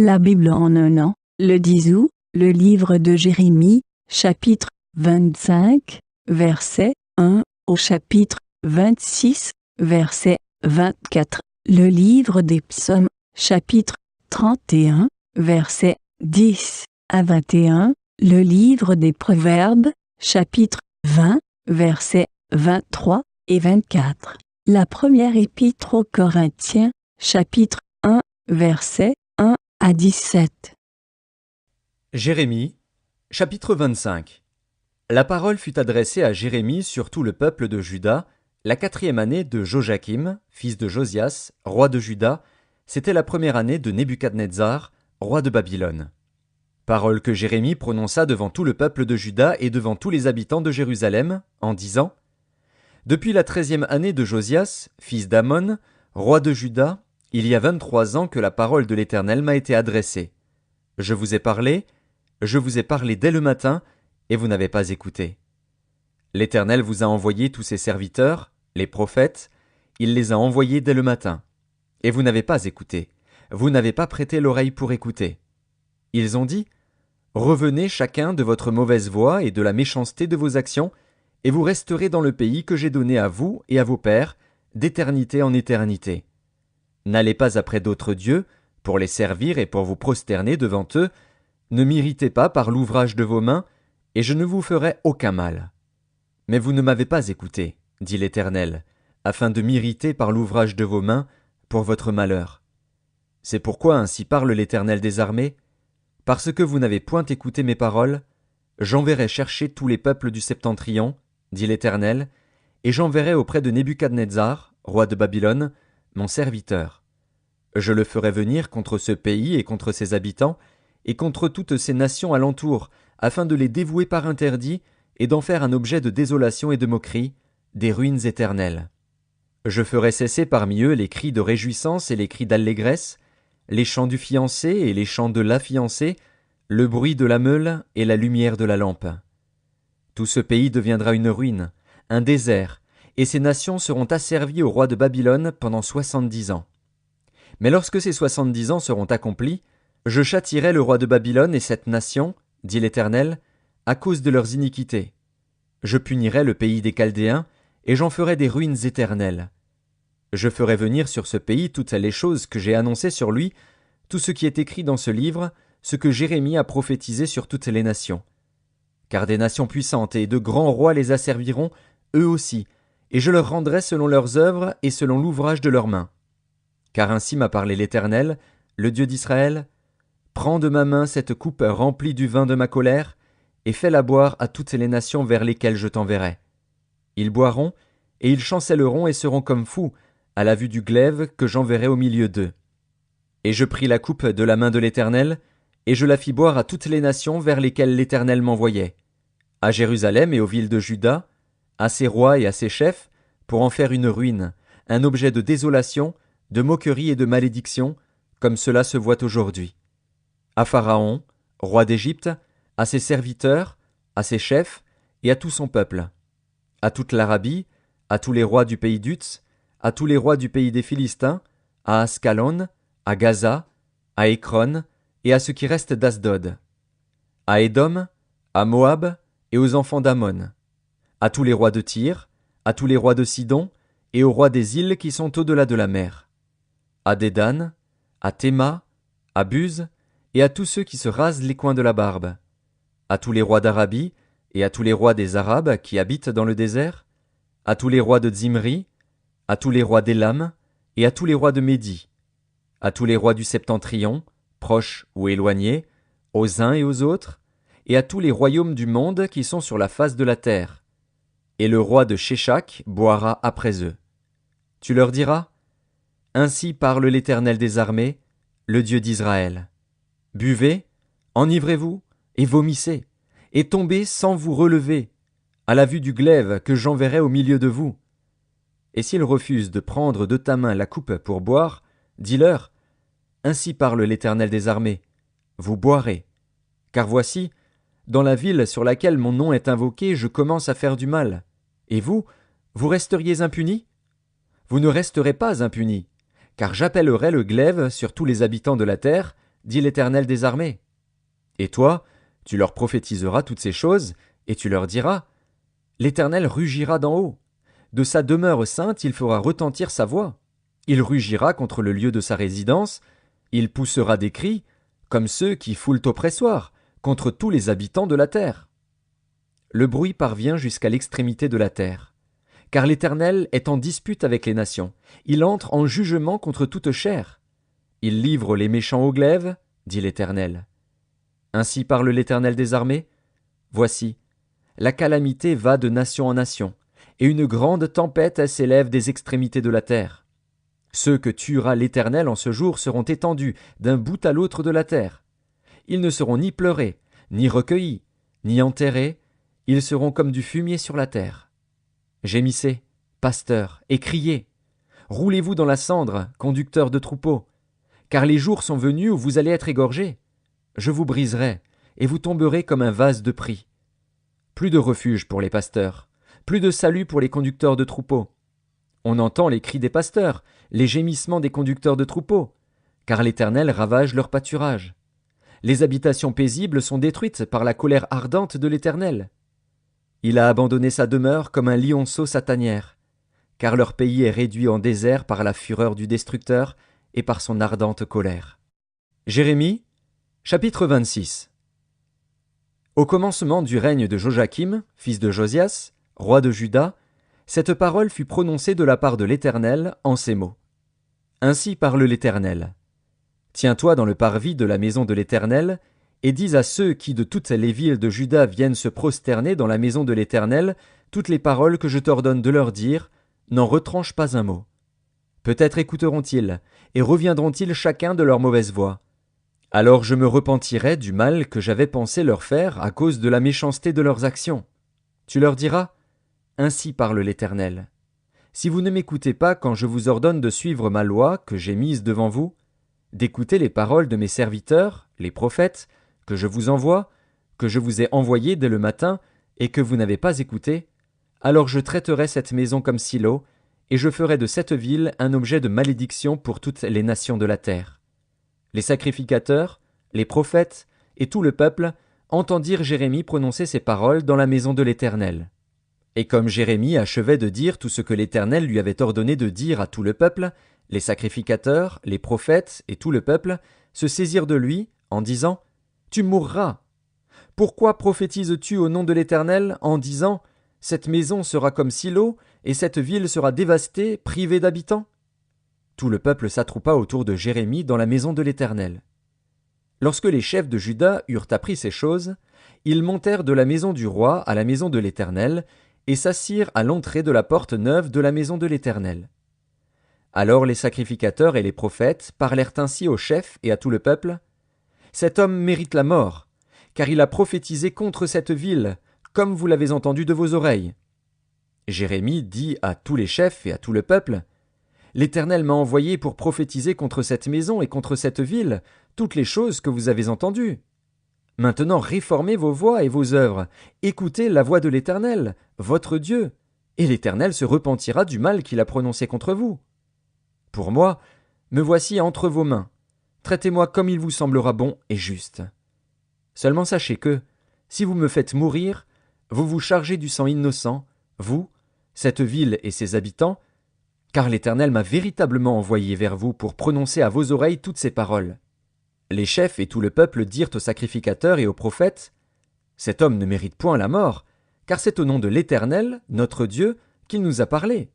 La Bible en un an, le 10 août, le livre de Jérémie, chapitre 25, verset 1 au chapitre 26, verset 24. Le livre des psaumes, chapitre 31, verset 10 à 21. Le livre des proverbes, chapitre 20, versets 23 et 24. La première épître aux Corinthiens, chapitre 1, verset 1 à 17. Jérémie, chapitre 25. La parole fut adressée à Jérémie sur tout le peuple de Juda, la 4e année de Joachim, fils de Josias, roi de Juda. C'était la première année de Nebuchadnezzar, roi de Babylone. Parole que Jérémie prononça devant tout le peuple de Juda et devant tous les habitants de Jérusalem, en disant : Depuis la 13e année de Josias, fils d'Amon, roi de Juda, il y a 23 ans que la parole de l'Éternel m'a été adressée. Je vous ai parlé dès le matin, et vous n'avez pas écouté. L'Éternel vous a envoyé tous ses serviteurs, les prophètes, il les a envoyés dès le matin. Et vous n'avez pas écouté, vous n'avez pas prêté l'oreille pour écouter. Ils ont dit : Revenez chacun de votre mauvaise voie et de la méchanceté de vos actions, et vous resterez dans le pays que j'ai donné à vous et à vos pères, d'éternité en éternité. N'allez pas après d'autres dieux, pour les servir et pour vous prosterner devant eux. Ne m'irritez pas par l'ouvrage de vos mains, et je ne vous ferai aucun mal. Mais vous ne m'avez pas écouté, dit l'Éternel, afin de m'irriter par l'ouvrage de vos mains, pour votre malheur. C'est pourquoi ainsi parle l'Éternel des armées. Parce que vous n'avez point écouté mes paroles, j'enverrai chercher tous les peuples du septentrion, dit l'Éternel, et j'enverrai auprès de Nebuchadnezzar, roi de Babylone, mon serviteur. Je le ferai venir contre ce pays et contre ses habitants, et contre toutes ces nations alentour, afin de les dévouer par interdit, et d'en faire un objet de désolation et de moquerie, des ruines éternelles. Je ferai cesser parmi eux les cris de réjouissance et les cris d'allégresse, les chants du fiancé et les chants de la fiancée, le bruit de la meule et la lumière de la lampe. Tout ce pays deviendra une ruine, un désert, et ces nations seront asservies au roi de Babylone pendant 70 ans. Mais lorsque ces 70 ans seront accomplis, je châtierai le roi de Babylone et cette nation, dit l'Éternel, à cause de leurs iniquités. Je punirai le pays des Chaldéens, et j'en ferai des ruines éternelles. Je ferai venir sur ce pays toutes les choses que j'ai annoncées sur lui, tout ce qui est écrit dans ce livre, ce que Jérémie a prophétisé sur toutes les nations. Car des nations puissantes et de grands rois les asserviront, eux aussi, et je leur rendrai selon leurs œuvres et selon l'ouvrage de leurs mains. Car ainsi m'a parlé l'Éternel, le Dieu d'Israël. Prends de ma main cette coupe remplie du vin de ma colère, et fais-la boire à toutes les nations vers lesquelles je t'enverrai. Ils boiront, et ils chancelleront et seront comme fous, à la vue du glaive que j'enverrai au milieu d'eux. Et je pris la coupe de la main de l'Éternel, et je la fis boire à toutes les nations vers lesquelles l'Éternel m'envoyait, à Jérusalem et aux villes de Juda, à ses rois et à ses chefs, pour en faire une ruine, un objet de désolation, de moquerie et de malédiction, comme cela se voit aujourd'hui. À Pharaon, roi d'Égypte, à ses serviteurs, à ses chefs, et à tout son peuple, à toute l'Arabie, à tous les rois du pays d'Utz, à tous les rois du pays des Philistins, à Ascalon, à Gaza, à Écron, et à ce qui reste d'Asdod, à Édom, à Moab, et aux enfants d'Ammon, à tous les rois de Tyr, à tous les rois de Sidon, et aux rois des îles qui sont au-delà de la mer, à Dédan, à Théma, à Buz, et à tous ceux qui se rasent les coins de la barbe, à tous les rois d'Arabie, et à tous les rois des Arabes qui habitent dans le désert, à tous les rois de Zimri, à tous les rois d'Élam, et à tous les rois de Médie, à tous les rois du septentrion, proches ou éloignés, aux uns et aux autres, et à tous les royaumes du monde qui sont sur la face de la terre. Et le roi de Sheshak boira après eux. Tu leur diras : Ainsi parle l'Éternel des armées, le Dieu d'Israël. Buvez, enivrez-vous, et vomissez, et tombez sans vous relever, à la vue du glaive que j'enverrai au milieu de vous. Et s'ils refusent de prendre de ta main la coupe pour boire, dis-leur : Ainsi parle l'Éternel des armées, vous boirez. Car voici, dans la ville sur laquelle mon nom est invoqué, je commence à faire du mal. Et vous, vous resteriez impunis ? Vous ne resterez pas impunis, car j'appellerai le glaive sur tous les habitants de la terre, dit l'Éternel des armées. Et toi, tu leur prophétiseras toutes ces choses, et tu leur diras, l'Éternel rugira d'en haut. De sa demeure sainte, il fera retentir sa voix. Il rugira contre le lieu de sa résidence, il poussera des cris, comme ceux qui foulent au pressoir, contre tous les habitants de la terre. Le bruit parvient jusqu'à l'extrémité de la terre. Car l'Éternel est en dispute avec les nations, il entre en jugement contre toute chair. Il livre les méchants au glaive, dit l'Éternel. Ainsi parle l'Éternel des armées. Voici, la calamité va de nation en nation, et une grande tempête s'élève des extrémités de la terre. Ceux que tuera l'Éternel en ce jour seront étendus d'un bout à l'autre de la terre. Ils ne seront ni pleurés, ni recueillis, ni enterrés, ils seront comme du fumier sur la terre. Gémissez, pasteurs, et criez. Roulez-vous dans la cendre, conducteurs de troupeaux, car les jours sont venus où vous allez être égorgés. Je vous briserai, et vous tomberez comme un vase de prix. Plus de refuge pour les pasteurs, plus de salut pour les conducteurs de troupeaux. On entend les cris des pasteurs, les gémissements des conducteurs de troupeaux, car l'Éternel ravage leur pâturage. Les habitations paisibles sont détruites par la colère ardente de l'Éternel. Il a abandonné sa demeure comme un lionceau sa tanière, car leur pays est réduit en désert par la fureur du destructeur et par son ardente colère. Jérémie, chapitre 26. Au commencement du règne de Joachim, fils de Josias, roi de Juda, cette parole fut prononcée de la part de l'Éternel en ces mots. Ainsi parle l'Éternel. Tiens-toi dans le parvis de la maison de l'Éternel, et dis à ceux qui de toutes les villes de Juda viennent se prosterner dans la maison de l'Éternel toutes les paroles que je t'ordonne de leur dire, n'en retranche pas un mot. Peut-être écouteront-ils, et reviendront-ils chacun de leur mauvaise voie. Alors je me repentirai du mal que j'avais pensé leur faire à cause de la méchanceté de leurs actions. Tu leur diras, ainsi parle l'Éternel. Si vous ne m'écoutez pas quand je vous ordonne de suivre ma loi que j'ai mise devant vous, d'écouter les paroles de mes serviteurs, les prophètes, que je vous envoie, que je vous ai envoyés dès le matin, et que vous n'avez pas écouté, alors je traiterai cette maison comme Silo, et je ferai de cette ville un objet de malédiction pour toutes les nations de la terre. Les sacrificateurs, les prophètes, et tout le peuple entendirent Jérémie prononcer ces paroles dans la maison de l'Éternel. Et comme Jérémie achevait de dire tout ce que l'Éternel lui avait ordonné de dire à tout le peuple, les sacrificateurs, les prophètes et tout le peuple se saisirent de lui en disant « Tu mourras ! Pourquoi prophétises-tu au nom de l'Éternel en disant « Cette maison sera comme Silo et cette ville sera dévastée, privée d'habitants » Tout le peuple s'attroupa autour de Jérémie dans la maison de l'Éternel. Lorsque les chefs de Juda eurent appris ces choses, ils montèrent de la maison du roi à la maison de l'Éternel et s'assirent à l'entrée de la porte neuve de la maison de l'Éternel. Alors les sacrificateurs et les prophètes parlèrent ainsi aux chefs et à tout le peuple. « Cet homme mérite la mort, car il a prophétisé contre cette ville, comme vous l'avez entendu de vos oreilles. » Jérémie dit à tous les chefs et à tout le peuple. « L'Éternel m'a envoyé pour prophétiser contre cette maison et contre cette ville toutes les choses que vous avez entendues. Maintenant réformez vos voies et vos œuvres, écoutez la voix de l'Éternel, votre Dieu, et l'Éternel se repentira du mal qu'il a prononcé contre vous. Pour moi, me voici entre vos mains. Traitez-moi comme il vous semblera bon et juste. Seulement sachez que, si vous me faites mourir, vous vous chargez du sang innocent, vous, cette ville et ses habitants, car l'Éternel m'a véritablement envoyé vers vous pour prononcer à vos oreilles toutes ces paroles. » Les chefs et tout le peuple dirent aux sacrificateurs et aux prophètes, « Cet homme ne mérite point la mort, car c'est au nom de l'Éternel, notre Dieu, qu'il nous a parlé. »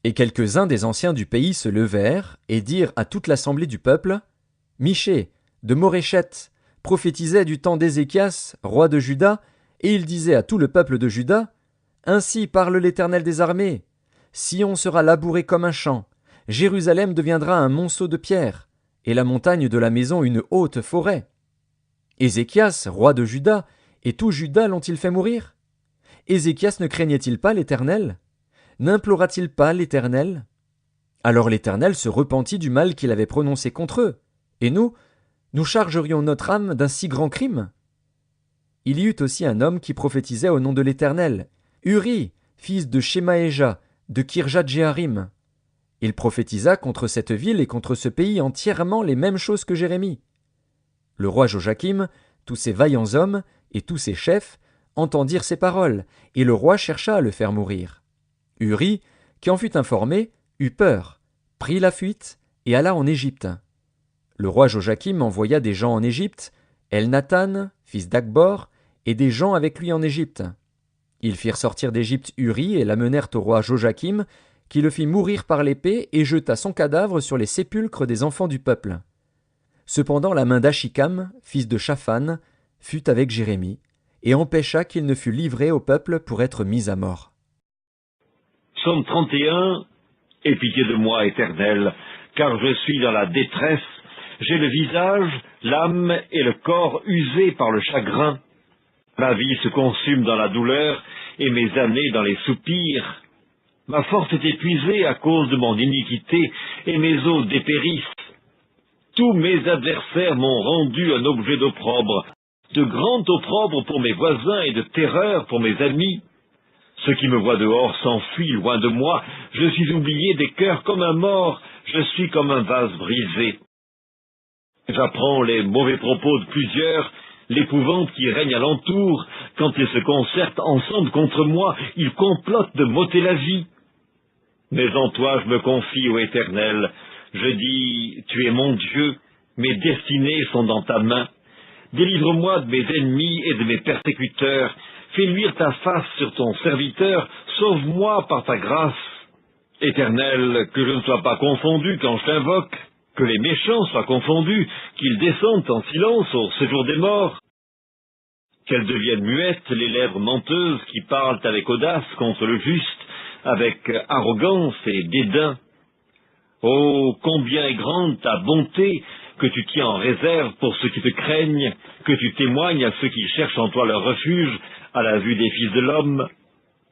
Et quelques-uns des anciens du pays se levèrent et dirent à toute l'assemblée du peuple, « Michée, de Moréchet, prophétisait du temps d'Ézéchias, roi de Juda, et il disait à tout le peuple de Juda, « Ainsi parle l'Éternel des armées. Sion sera labouré comme un champ, Jérusalem deviendra un monceau de pierre, et la montagne de la maison une haute forêt. Ézéchias, roi de Juda, et tout Juda l'ont-ils fait mourir? Ézéchias ne craignait-il pas l'Éternel? N'implora-t-il pas l'Éternel? Alors l'Éternel se repentit du mal qu'il avait prononcé contre eux, et nous chargerions notre âme d'un si grand crime? Il y eut aussi un homme qui prophétisait au nom de l'Éternel, Uri, fils de Shemaéja, de Kirjat-Jéarim. Il prophétisa contre cette ville et contre ce pays entièrement les mêmes choses que Jérémie. Le roi Joachim, tous ses vaillants hommes et tous ses chefs entendirent ces paroles, et le roi chercha à le faire mourir. Uri, qui en fut informé, eut peur, prit la fuite et alla en Égypte. Le roi Joachim envoya des gens en Égypte, Elnathan, fils d'Akbor, et des gens avec lui en Égypte. Ils firent sortir d'Égypte Uri et l'amenèrent au roi Joachim, qui le fit mourir par l'épée et jeta son cadavre sur les sépulcres des enfants du peuple. Cependant la main d'Achikam, fils de Shaphan, fut avec Jérémie, et empêcha qu'il ne fût livré au peuple pour être mis à mort. Psaume 31. Aie pitié de moi, Éternel, car je suis dans la détresse. J'ai le visage, l'âme et le corps usés par le chagrin. Ma vie se consume dans la douleur et mes années dans les soupirs. Ma force est épuisée à cause de mon iniquité et mes os dépérissent. Tous mes adversaires m'ont rendu un objet d'opprobre, de grand opprobre pour mes voisins et de terreur pour mes amis. Ceux qui me voient dehors s'enfuient loin de moi. Je suis oublié des cœurs comme un mort. Je suis comme un vase brisé. J'apprends les mauvais propos de plusieurs, l'épouvante qui règne alentour. Quand ils se concertent ensemble contre moi, ils complotent de m'ôter la vie. Mais en toi je me confie, ô Éternel. Je dis, tu es mon Dieu, mes destinées sont dans ta main. Délivre-moi de mes ennemis et de mes persécuteurs. Fais luire ta face sur ton serviteur. Sauve-moi par ta grâce. Éternel, que je ne sois pas confondu quand je t'invoque. Que les méchants soient confondus, qu'ils descendent en silence au séjour des morts. Qu'elles deviennent muettes, les lèvres menteuses qui parlent avec audace contre le juste, avec arrogance et dédain. Oh, combien est grande ta bonté, que tu tiens en réserve pour ceux qui te craignent, que tu témoignes à ceux qui cherchent en toi leur refuge, à la vue des fils de l'homme.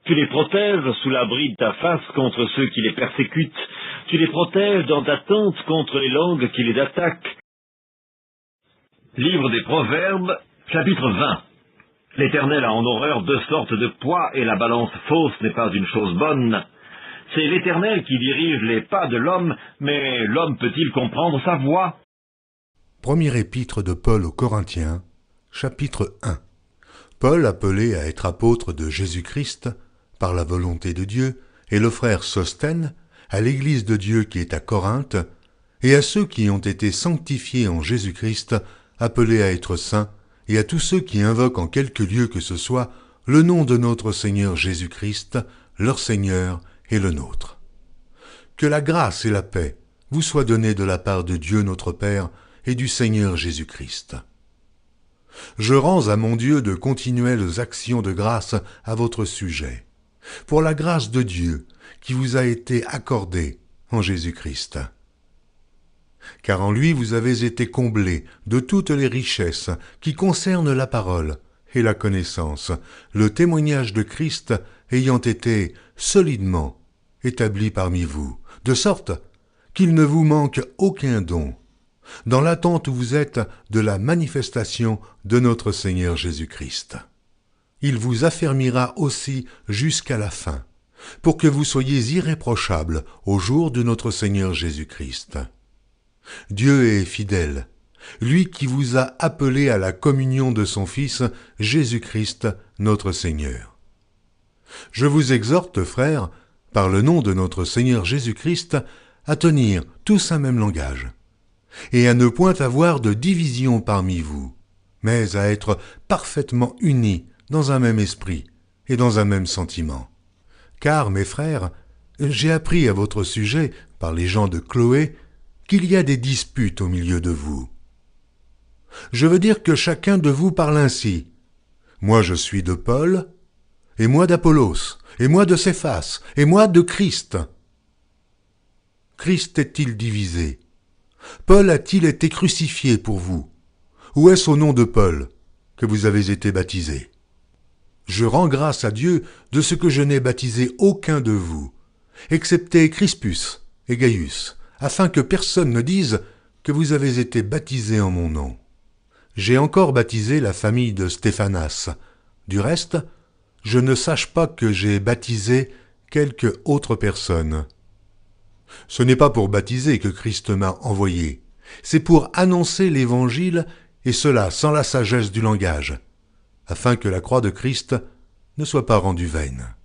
Tu les protèges sous l'abri de ta face contre ceux qui les persécutent. Tu les protèges dans ta tente contre les langues qui les attaquent. Livre des Proverbes, chapitre 20. L'Éternel a en horreur deux sortes de poids, et la balance fausse n'est pas une chose bonne. C'est l'Éternel qui dirige les pas de l'homme, mais l'homme peut-il comprendre sa voie? Premier épître de Paul aux Corinthiens, chapitre 1. Paul, appelé à être apôtre de Jésus-Christ, par la volonté de Dieu, et le frère Sosthène, à l'Église de Dieu qui est à Corinthe, et à ceux qui ont été sanctifiés en Jésus-Christ, appelés à être saints, et à tous ceux qui invoquent en quelque lieu que ce soit le nom de notre Seigneur Jésus-Christ, leur Seigneur et le nôtre. Que la grâce et la paix vous soient données de la part de Dieu notre Père et du Seigneur Jésus-Christ. Je rends à mon Dieu de continuelles actions de grâce à votre sujet, pour la grâce de Dieu qui vous a été accordée en Jésus-Christ. Car en lui vous avez été comblés de toutes les richesses qui concernent la parole et la connaissance, le témoignage de Christ ayant été solidement établi parmi vous, de sorte qu'il ne vous manque aucun don, dans l'attente où vous êtes de la manifestation de notre Seigneur Jésus-Christ. Il vous affermira aussi jusqu'à la fin, pour que vous soyez irréprochables au jour de notre Seigneur Jésus-Christ. Dieu est fidèle, lui qui vous a appelés à la communion de son Fils, Jésus-Christ, notre Seigneur. Je vous exhorte, frères, par le nom de notre Seigneur Jésus-Christ, à tenir tous un même langage, et à ne point avoir de division parmi vous, mais à être parfaitement unis dans un même esprit et dans un même sentiment. Car, mes frères, j'ai appris à votre sujet, par les gens de Chloé, qu'il y a des disputes au milieu de vous. Je veux dire que chacun de vous parle ainsi. Moi je suis de Paul, et moi d'Apollos, et moi de Céphas, et moi de Christ. Christ est-il divisé? Paul a-t-il été crucifié pour vous? Ou est-ce au nom de Paul que vous avez été baptisés? Je rends grâce à Dieu de ce que je n'ai baptisé aucun de vous, excepté Crispus et Gaius, afin que personne ne dise que vous avez été baptisés en mon nom. J'ai encore baptisé la famille de Stéphanas. Du reste, je ne sache pas que j'ai baptisé quelque autre personne. Ce n'est pas pour baptiser que Christ m'a envoyé, c'est pour annoncer l'Évangile et cela sans la sagesse du langage, afin que la croix de Christ ne soit pas rendue vaine.